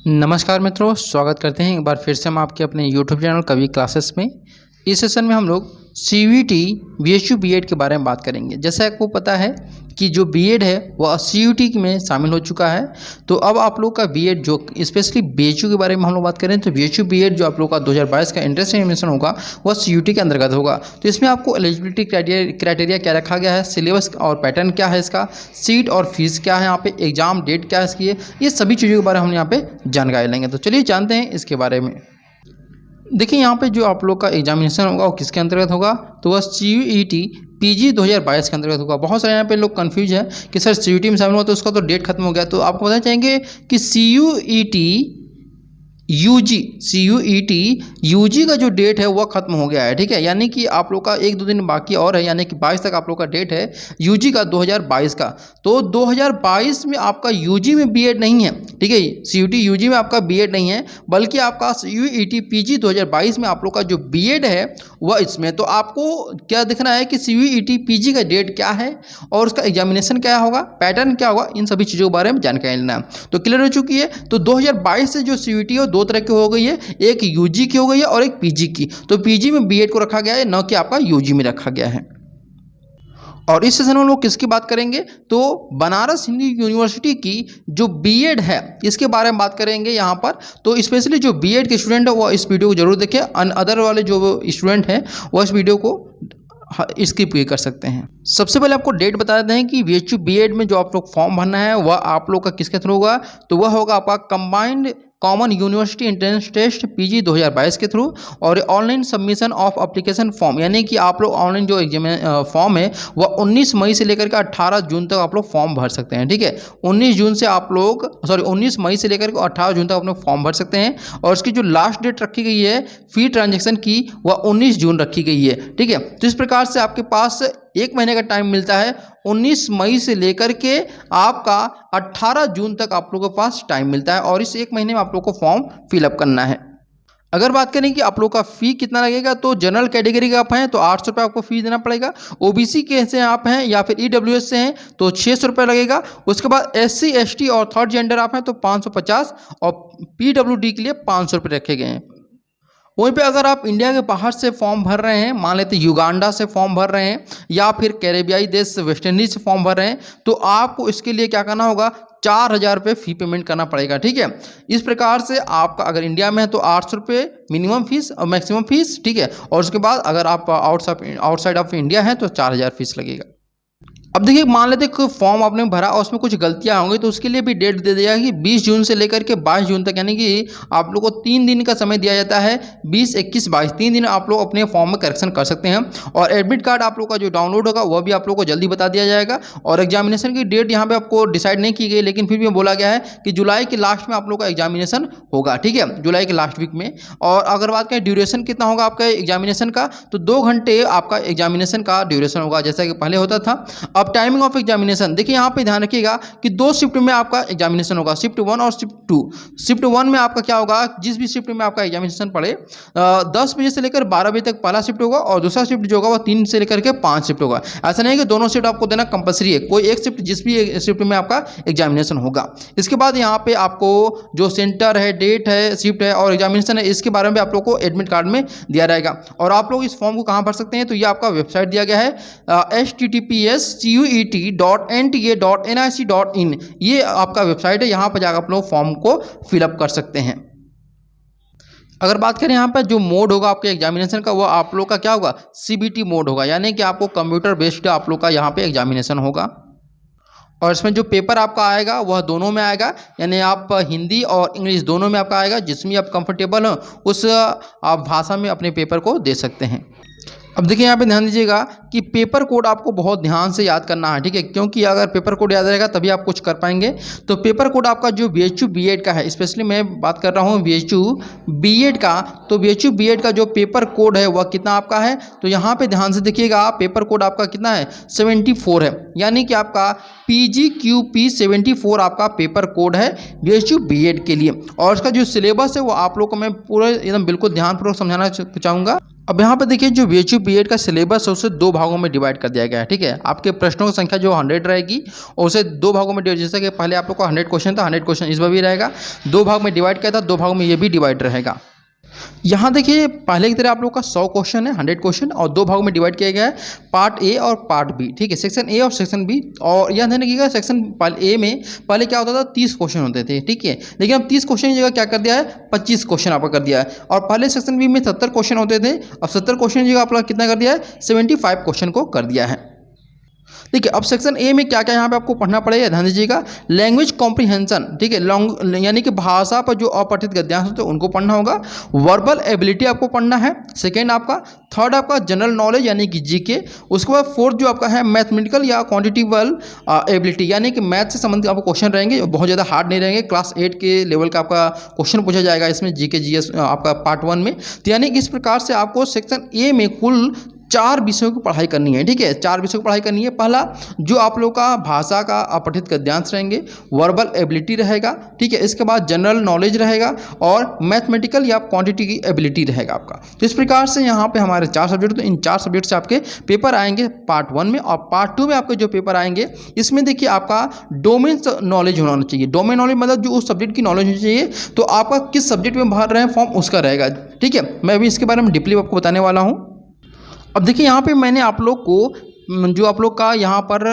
नमस्कार मित्रों, स्वागत करते हैं एक बार फिर से हम आपके अपने YouTube चैनल कवि क्लासेस में। इस सेशन में हम लोग CUET BHU बीएड के बारे में बात करेंगे। जैसा आपको पता है कि जो बीएड है वह CUET में शामिल हो चुका है। तो अब आप लोग का बीएड जो स्पेशली BHU के बारे में हम लोग बात करें तो BHU बीएड जो आप लोग का 2022 का एंट्रेंस एग्जामिनेशन होगा वह CUET के अंतर्गत होगा। तो इसमें आपको एलिजिबिलिटी क्राइटेरिया क्या रखा गया है, सिलेबस और पैटर्न क्या है इसका, सीट और फीस क्या है, यहाँ पे एग्जाम डेट क्या है इसकी, ये सभी चीज़ों के बारे में हम यहाँ पे जानकारी लेंगे। तो चलिए जानते हैं इसके बारे में। देखिए यहाँ पे जो आप लोग का एग्जामिनेशन होगा वो किसके अंतर्गत होगा, तो वह CUET PG 2022 के अंतर्गत होगा। बहुत सारे यहाँ पे लोग कंफ्यूज है कि सर CUET में शामिल हुआ तो उसका तो डेट खत्म हो गया। तो आपको बताना चाहेंगे कि CUET UG का जो डेट है वह खत्म हो गया है, ठीक है। यानी कि आप लोग का एक दो दिन बाकी और है, यानी कि 22 तक आप लोग का डेट है UG का 2022 का। तो 2022 में आपका UG में बीएड नहीं है, ठीक है। CUET UG में आपका बीएड नहीं है, बल्कि आपका CUET PG 2022 में आप लोग का जो बीएड है वह इसमें। तो आपको क्या देखना है कि CUET PG का डेट क्या है और उसका एग्जामिनेशन क्या होगा, पैटर्न क्या होगा, इन सभी चीज़ों के बारे में जानकारी लेना है। तो क्लियर हो चुकी है। तो 2022 से जो CUET है दो तरह की हो गई है, एक UG की हो गई है और एक PG की। तो PG में बीएड को रखा गया है, न कि आपका UG में रखा गया है। और इस सेशन में हम लोग किसकी बात करेंगे, तो बनारस हिंदू यूनिवर्सिटी की जो बीएड है इसके बारे में बात करेंगे यहाँ पर। तो स्पेशली जो बीएड के स्टूडेंट है वो इस वीडियो को जरूर देखें, अदर वाले जो स्टूडेंट हैं वो इस वीडियो को स्किप कर सकते हैं। सबसे पहले आपको डेट बता देते हैं कि BHU बीएड में जो आप लोग फॉर्म भरना है वह आप लोग का किसके थ्रू होगा, तो वह होगा आपका combined common university entrance test PG 2022 के थ्रू और online submission of application form. यानी कि आप लोग ऑनलाइन जो एग्जाम फॉर्म है वह 19 मई से लेकर के 18 जून तक आप लोग फॉर्म भर सकते हैं, ठीक है। 19 मई से लेकर के 18 जून तक आप लोग फॉर्म भर सकते हैं। और इसकी जो लास्ट डेट रखी गई है फी ट्रांजेक्शन की वह 19 जून रखी गई है, ठीक है। तो इस प्रकार से आपके पास एक महीने का टाइम मिलता है। 19 मई से लेकर के आपका 18 जून तक आप लोगों के पास टाइम मिलता है और इस एक महीने में आप लोग को फॉर्म फिलअप करना है। अगर बात करें कि आप लोग का फ़ी कितना लगेगा, तो जनरल कैटेगरी का आप हैं तो 800 रुपये आपको फ़ी देना पड़ेगा। OBC के से आप हैं या फिर EWS से हैं तो 600 रुपये लगेगा। उसके बाद SC ST और थर्ड जेंडर आप हैं तो 550 और PWD के लिए 500 रुपये रखे गए हैं। वहीं पे अगर आप इंडिया के बाहर से फॉर्म भर रहे हैं, मान लेते युगांडा से फॉर्म भर रहे हैं या फिर कैरेबियाई देश वेस्ट इंडीज से फॉर्म भर रहे हैं, तो आपको इसके लिए क्या करना होगा, 4000 रुपये फ़ी पेमेंट करना पड़ेगा, ठीक है। इस प्रकार से आपका अगर इंडिया में है तो 800 रुपये मिनिमम फीस और मैक्सिमम फीस, ठीक है। और उसके बाद अगर आप आउटसाइड ऑफ इंडिया हैं तो 4000 फीस लगेगा। अब देखिए मान लेते कि फॉर्म आपने भरा और उसमें कुछ गलतियां होंगी तो उसके लिए भी डेट दे दिया कि 20 जून से लेकर के 22 जून तक, यानी कि आप लोग को 3 दिन का समय दिया जाता है। 20, 21, 22 3 दिन आप लोग अपने फॉर्म में करेक्शन कर सकते हैं। और एडमिट कार्ड आप लोग का जो डाउनलोड होगा वह भी आप लोग को जल्दी बता दिया जाएगा। और एग्जामिनेशन की डेट यहाँ पे आपको डिसाइड नहीं की गई, लेकिन फिर भी बोला गया है कि जुलाई के लास्ट में आप लोग का एग्जामिनेशन होगा, ठीक है, जुलाई के लास्ट वीक में। और अगर बात करें ड्यूरेशन कितना होगा आपका एग्जामिनेशन का, तो 2 घंटे आपका एग्जामिनेशन का ड्यूरेशन होगा, जैसा कि पहले होता था। अब टाइमिंग ऑफ एग्जामिनेशन देखिए यहाँ पे ध्यान रखिएगा कि 2 शिफ्ट में आपका एग्जामिनेशन होगा, शिफ्ट 1 और शिफ्ट 2। शिफ्ट 1 में आपका क्या होगा, जिस भी शिफ्ट में आपका एग्जामिनेशन पड़े 10 बजे से लेकर 12 बजे तक पहला शिफ्ट होगा और दूसरा शिफ्ट जो होगा वह 3 से लेकर के 5 शिफ्ट होगा। ऐसा नहीं है कि दोनों शिफ्ट आपको देना कंपलसरी है, कोई एक शिफ्ट जिस भी शिफ्ट में आपका एग्जामिनेशन होगा। इसके बाद यहाँ पे आपको जो सेंटर है, डेट है, शिफ्ट है और एग्जामिनेशन है, इसके बारे में आप लोग को एडमिट कार्ड में दिया रहेगा। और आप लोग इस फॉर्म को कहाँ भर सकते हैं, तो ये आपका वेबसाइट दिया गया है https://cuet.nta.nic.in। ये आपका वेबसाइट है, यहाँ पर जाकर आप लोग फॉर्म को फिलअप कर सकते हैं। अगर बात करें यहाँ पर जो मोड होगा आपके एग्जामिनेशन का, वो आप लोग का क्या होगा, CBT मोड होगा, यानी कि आपको कंप्यूटर बेस्ड आप लोग का यहाँ पे एग्जामिनेशन होगा। और इसमें जो पेपर आपका आएगा वह दोनों में आएगा, यानी आप हिंदी और इंग्लिश दोनों में आपका आएगा। जिसमें आप कंफर्टेबल हो उस आप भाषा में अपने पेपर को दे सकते हैं। अब देखिए यहाँ पे ध्यान दीजिएगा कि पेपर कोड आपको बहुत ध्यान से याद करना है, ठीक है, क्योंकि अगर पेपर कोड याद रहेगा तभी आप कुछ कर पाएंगे। तो पेपर कोड आपका जो BHU बीएड का है, स्पेशली मैं बात कर रहा हूँ BHU बीएड का, तो BHU बीएड का जो पेपर कोड है वह कितना आपका है, तो यहाँ पे ध्यान से देखिएगा पेपर कोड आपका कितना है, 74 है। यानी कि आपका PGQP 74 आपका पेपर कोड है BHU बीएड के लिए। और उसका जो सिलेबस है वो आप लोग को मैं पूरा एकदम बिल्कुल ध्यानपूर्वक समझाना चाहूँगा। अब यहाँ पे देखिए जो बीएचयू बीएड का सिलेबस है उसे 2 भागों में डिवाइड कर दिया गया है, ठीक है। आपके प्रश्नों की संख्या जो 100 रहेगी और उसे 2 भागों में डिवाइड, जैसे कि पहले आप लोग को 100 क्वेश्चन था, 100 क्वेश्चन इस बार भी रहेगा, 2 भाग में डिवाइड किया था, 2 भागों में ये भी डिवाइड रहेगा। यहाँ देखिए पहले की तरह आप लोग का 100 क्वेश्चन है, 100 क्वेश्चन, और 2 भागों में डिवाइड किया गया है, पार्ट ए और पार्ट बी, ठीक है, सेक्शन ए और सेक्शन बी। और यह ध्यान रखिएगा सेक्शन ए में पहले क्या होता था, 30 क्वेश्चन होते थे, ठीक है, लेकिन अब 30 क्वेश्चन की जगह क्या कर दिया है, 25 क्वेश्चन आपका कर दिया है। और पहले सेक्शन बी में 70 क्वेश्चन होते थे, अब 70 क्वेश्चन की जगह आप लोग कितना कर दिया है, 75 क्वेश्चन को कर दिया है। देखिए अब सेक्शन ए में क्या क्या यहाँ पे आपको पढ़ना पड़ेगा, ध्यान दीजिएगा। लैंग्वेज कॉम्प्रिहेंशन, ठीक है, लॉन्ग यानी कि भाषा पर जो अपठित गद्यांश होते हैं उनको पढ़ना होगा। वर्बल एबिलिटी आपको पढ़ना है, सेकेंड आपका। थर्ड आपका जनरल नॉलेज यानी कि जीके। उसके बाद फोर्थ जो आपका है मैथमेटिकल या क्वांटिटेटिव एबिलिटी, यानी कि मैथ से संबंधित आपको क्वेश्चन रहेंगे, बहुत ज़्यादा हार्ड नहीं रहेंगे, क्लास 8 के लेवल का आपका क्वेश्चन पूछा जाएगा इसमें जीके जीएस आपका पार्ट 1 में। तो यानी कि इस प्रकार से आपको सेक्शन ए में कुल 4 विषयों की पढ़ाई करनी है, ठीक है, 4 विषयों की पढ़ाई करनी है। पहला जो आप लोग का भाषा का अपठित गद्यांश रहेंगे, वर्बल एबिलिटी रहेगा, ठीक है, इसके बाद जनरल नॉलेज रहेगा और मैथमेटिकल या क्वांटिटी की एबिलिटी रहेगा आपका। तो इस प्रकार से यहाँ पे हमारे 4 सब्जेक्ट, तो इन 4 सब्जेक्ट से आपके पेपर आएंगे पार्ट 1 में। और पार्ट 2 में आपके जो पेपर आएंगे इसमें देखिए आपका डोमेन नॉलेज होना चाहिए। डोमेन नॉलेज मतलब जो उस सब्जेक्ट की नॉलेज होनी चाहिए, तो आपका किस सब्जेक्ट में भर रहे हैं फॉर्म उसका रहेगा, ठीक है। मैं अभी इसके बारे में डीपली आपको बताने वाला हूँ। अब देखिए यहाँ पे मैंने आप लोग को जो आप लोग का यहाँ पर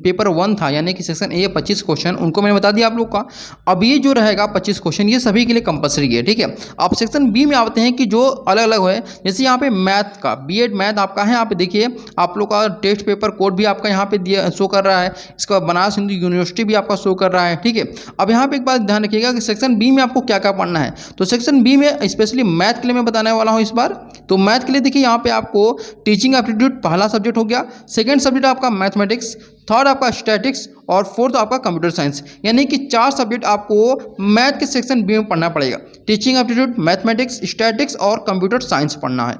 पेपर 1 था यानी कि सेक्शन ए 25 क्वेश्चन उनको मैंने बता दिया आप लोग का। अब ये जो रहेगा 25 क्वेश्चन ये सभी के लिए कंपलसरी है, ठीक है। अब सेक्शन बी में आते हैं कि जो अलग अलग है, जैसे यहाँ पे मैथ का बीएड मैथ आपका है, यहाँ पे देखिए आप लोग का टेस्ट पेपर कोड भी आपका यहाँ पे दिया शो कर रहा है, इसका बनारस हिंदू यूनिवर्सिटी भी आपका शो कर रहा है, ठीक है। अब यहाँ पे एक बात ध्यान रखिएगा कि सेक्शन बी में आपको क्या क्या पढ़ना है। तो सेक्शन बी में स्पेशली मैथ के लिए मैं बताने वाला हूँ इस बार। तो मैथ के लिए देखिए यहाँ पे आपको टीचिंग एप्टीट्यूड पहला सब्जेक्ट हो गया, सेकेंड सब्जेक्ट आपका मैथमेटिक्स, थर्ड आपका स्टैटिक्स और फोर्थ आपका कंप्यूटर साइंस, यानी कि 4 सब्जेक्ट आपको मैथ के सेक्शन बी में पढ़ना पड़ेगा। टीचिंग एप्टीट्यूड, मैथमेटिक्स, स्टैटिक्स और कंप्यूटर साइंस पढ़ना है।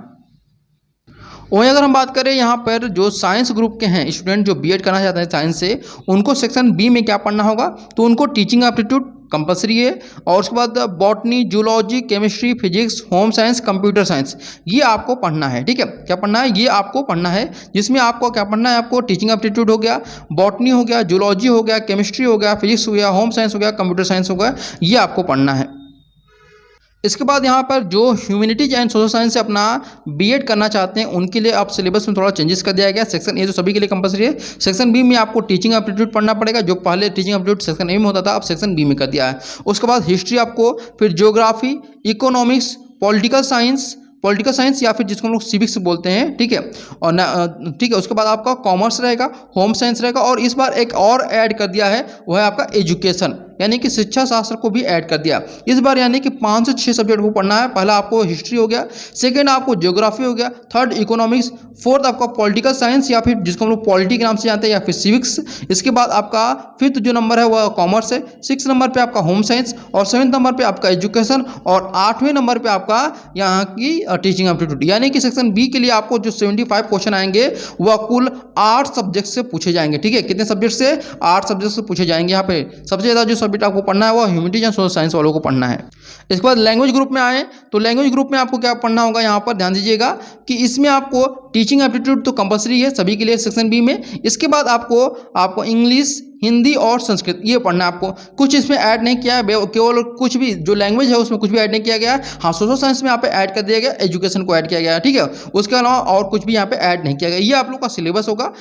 वहीं अगर हम बात करें यहाँ पर जो साइंस ग्रुप के हैं स्टूडेंट जो बीएड करना चाहते हैं साइंस से, उनको सेक्शन बी में क्या पढ़ना होगा, तो उनको टीचिंग एप्टीट्यूड कंपलसरी है, और उसके बाद botany, zoology, chemistry, physics, home science, computer science ये आपको पढ़ना है, ठीक है। क्या पढ़ना है, ये आपको पढ़ना है, जिसमें आपको क्या पढ़ना है, आपको टीचिंग एप्टीट्यूड हो गया, बॉटनी हो गया, जूलॉजी हो गया, केमिस्ट्री हो गया, फिजिक्स हो गया, होम साइंस हो गया, कंप्यूटर साइंस हो गया, ये आपको पढ़ना है। इसके बाद यहाँ पर जो ह्यूमैनिटीज एंड सोशल साइंस से अपना बीएड करना चाहते हैं उनके लिए अब सिलेबस में थोड़ा चेंजेस कर दिया गया। सेक्शन ए जो सभी के लिए कंपलसरी है, सेक्शन बी में आपको टीचिंग एप्टीट्यूड पढ़ना पड़ेगा, जो पहले टीचिंग एप्टीट्यूड सेक्शन ए में होता था अब सेक्शन बी में कर दिया है। उसके बाद हिस्ट्री आपको, फिर ज्योग्राफी, इकोनॉमिक्स, पॉलिटिकल साइंस या फिर जिसको हम लोग सिविक्स बोलते हैं, ठीक है, और ठीक है। उसके बाद आपका कॉमर्स रहेगा, होम साइंस रहेगा, और इस बार एक और ऐड कर दिया है वह है आपका एजुकेशन यानी कि शिक्षा शास्त्र को भी ऐड कर दिया इस बार, यानी कि 5 से 6 सब्जेक्ट को पढ़ना है। पहला आपको हिस्ट्री हो गया, सेकंड आपको ज्योग्राफी हो गया, थर्ड इकोनॉमिक्स, फोर्थ आपका पॉलिटिकल साइंस या फिर जिसको हम लोग पॉलिटी के नाम से जानते हैं या फिर सिविक्स। इसके बाद आपका 5th जो नंबर है वह कॉमर्स है, 6th नंबर पे आपका होम साइंस और 7th नंबर पे आपका एजुकेशन और 8वें नंबर पे आपका यहाँ की टीचिंग एप्टीट्यूड। यानी कि सेक्शन बी के लिए आपको जो 75 क्वेश्चन आएंगे वह कुल 8 सब्जेक्ट से पूछे जाएंगे, ठीक है। कितने सब्जेक्ट से, 8 सब्जेक्ट से पूछे जाएंगे। यहाँ पे सबसे ज़्यादा जो सब्जेक्ट आपको पढ़ना है वो ह्यूमैनिटीज एंड सोशल साइंस वालों को पढ़ना है। इसके बाद लैंग्वेज ग्रुप में आए तो लैंग्वेज ग्रुप में आपको क्या पढ़ना होगा, यहाँ पर ध्यान दीजिएगा कि इसमें आपको टीचिंग एप्टीट्यूड तो कंपलसरी है सभी के लिए सेक्शन बी में। इसके बाद आपको इंग्लिश, हिंदी और संस्कृत ये पढ़ना है आपको। कुछ इसमें ऐड नहीं किया है, केवल कुछ भी जो लैंग्वेज है उसमें कुछ भी ऐड नहीं किया गया है। हाँ, सोशल साइंस में यहाँ पे ऐड कर दिया गया, एजुकेशन को ऐड किया गया है, ठीक है। उसके अलावा और कुछ भी यहाँ पे ऐड नहीं किया गया। ये आप लोग का सिलेबस होगा।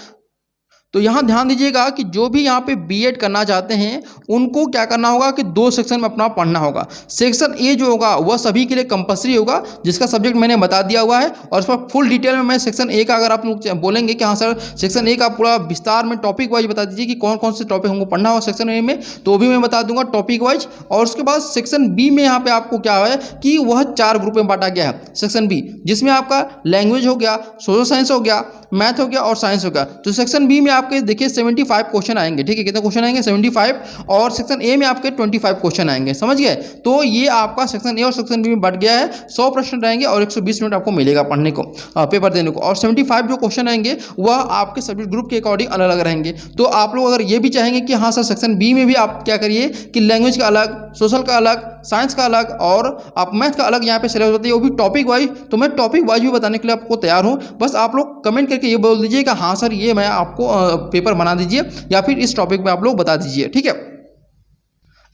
तो यहाँ ध्यान दीजिएगा कि जो भी यहाँ पे बीएड करना चाहते हैं उनको क्या करना होगा कि 2 सेक्शन में अपना पढ़ना होगा। सेक्शन ए जो होगा वह सभी के लिए कंपलसरी होगा, जिसका सब्जेक्ट मैंने बता दिया हुआ है, और इस पर फुल डिटेल में मैं सेक्शन ए का, अगर आप लोग बोलेंगे कि हाँ सर सेक्शन ए का पूरा विस्तार में टॉपिक वाइज बता दीजिए कि कौन कौन से टॉपिक हमको पढ़ना होगा सेक्शन ए में, तो भी मैं बता दूंगा टॉपिक वाइज। और उसके बाद सेक्शन बी में यहाँ पे आपको क्या है कि वह 4 ग्रुप में बांटा गया है सेक्शन बी, जिसमें आपका लैंग्वेज हो गया, सोशल साइंस हो गया, मैथ हो गया और साइंस हो गया। तो सेक्शन बी में आपके देखिए 75 क्वेश्चन आएंगे, ठीक है। कितने क्वेश्चन आएंगे, 75, और सेक्शन ए में आपके 25 क्वेश्चन आएंगे, समझ गए। तो ये आपका सेक्शन ए और सेक्शन बी में बढ़ गया है। 100 प्रश्न रहेंगे और 120 मिनट आपको मिलेगा पढ़ने को, पेपर देने को, और 75 जो क्वेश्चन आएंगे वह आपके सब्जेक्ट ग्रुप के अकॉर्डिंग अलग अलग रहेंगे। तो आप लोग अगर ये भी चाहेंगे कि हाँ सर सेक्शन बी में भी आप क्या करिए कि लैंग्वेज का अलग, सोशल का अलग, साइंस का अलग और आप मैथ का अलग यहाँ पे सिलेबस होती है, वो भी टॉपिक वाइज। तो मैं टॉपिक वाइज भी बताने के लिए आपको तैयार हूँ, बस आप लोग कमेंट करके ये बोल दीजिए कि हाँ सर ये मैं आपको पेपर बना दीजिए या फिर इस टॉपिक में आप लोग बता दीजिए, ठीक है।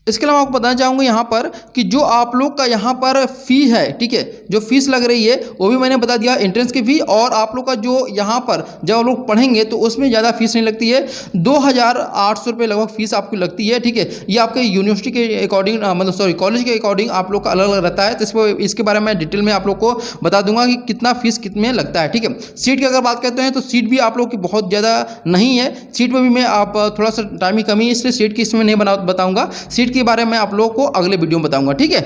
इसके अलावा आपको बताना चाहूँगा यहाँ पर कि जो आप लोग का यहाँ पर फी है, ठीक है, जो फीस लग रही है वो भी मैंने बता दिया, एंट्रेंस की फी। और आप लोग का जो यहाँ पर जब आप लोग पढ़ेंगे तो उसमें ज़्यादा फीस नहीं लगती है, 2,800 रुपये लगभग फीस आपकी लगती है, ठीक है। ये आपके यूनिवर्सिटी के अकॉर्डिंग मतलब सॉरी कॉलेज के अकॉर्डिंग आप लोग का अलग अलग रहता है। तो इसके बारे में डिटेल में आप लोग को बता दूंगा कि कितना फीस कितने लगता है, ठीक है। सीट की अगर बात करते हैं तो सीट भी आप लोग की बहुत ज़्यादा नहीं है, सीट में भी मैं आप थोड़ा सा टाइम की कमी है इसलिए सीट की इसमें नहीं बताऊँगा, सीट के बारे में आप लोगों को अगले वीडियो में बताऊंगा, ठीक है।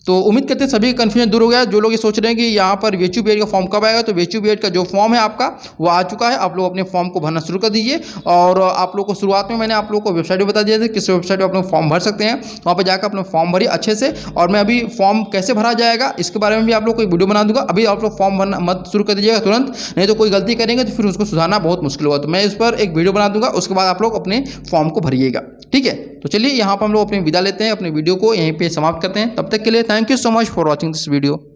तो उम्मीद करते हैं सभी कंफ्यूजन दूर हो गया। जो लोग ये सोच रहे हैं कि यहाँ पर VHU B.Ed का फॉर्म कब आएगा, तो VHU B.Ed का जो फॉर्म है आपका वो आ चुका है। आप लोग अपने फॉर्म को भरना शुरू कर दीजिए। और आप लोग को शुरुआत में मैंने आप लोग को वेबसाइट भी बता दिया था किस वेबसाइट पर आप लोग फॉर्म भर सकते हैं, वहाँ पर जाकर अपना फॉर्म भरिए अच्छे से। और मैं अभी फॉर्म कैसे भरा जाएगा इसके बारे में भी आप लोग को एक वीडियो बना दूंगा। अभी आप लोग फॉर्म भरना मत शुरू कर दीजिएगा तुरंत, नहीं तो कोई गलती करेंगे तो फिर उसको सुधारना बहुत मुश्किल होगा। तो मैं इस पर एक वीडियो बना दूंगा, उसके बाद आप लोग अपने फॉर्म को भरिएगा, ठीक है। तो चलिए यहाँ पर हम लोग अपनी विदा लेते हैं, अपने वीडियो को यहीं पे समाप्त करते हैं। तब तक के लिए thank you so much for watching this video.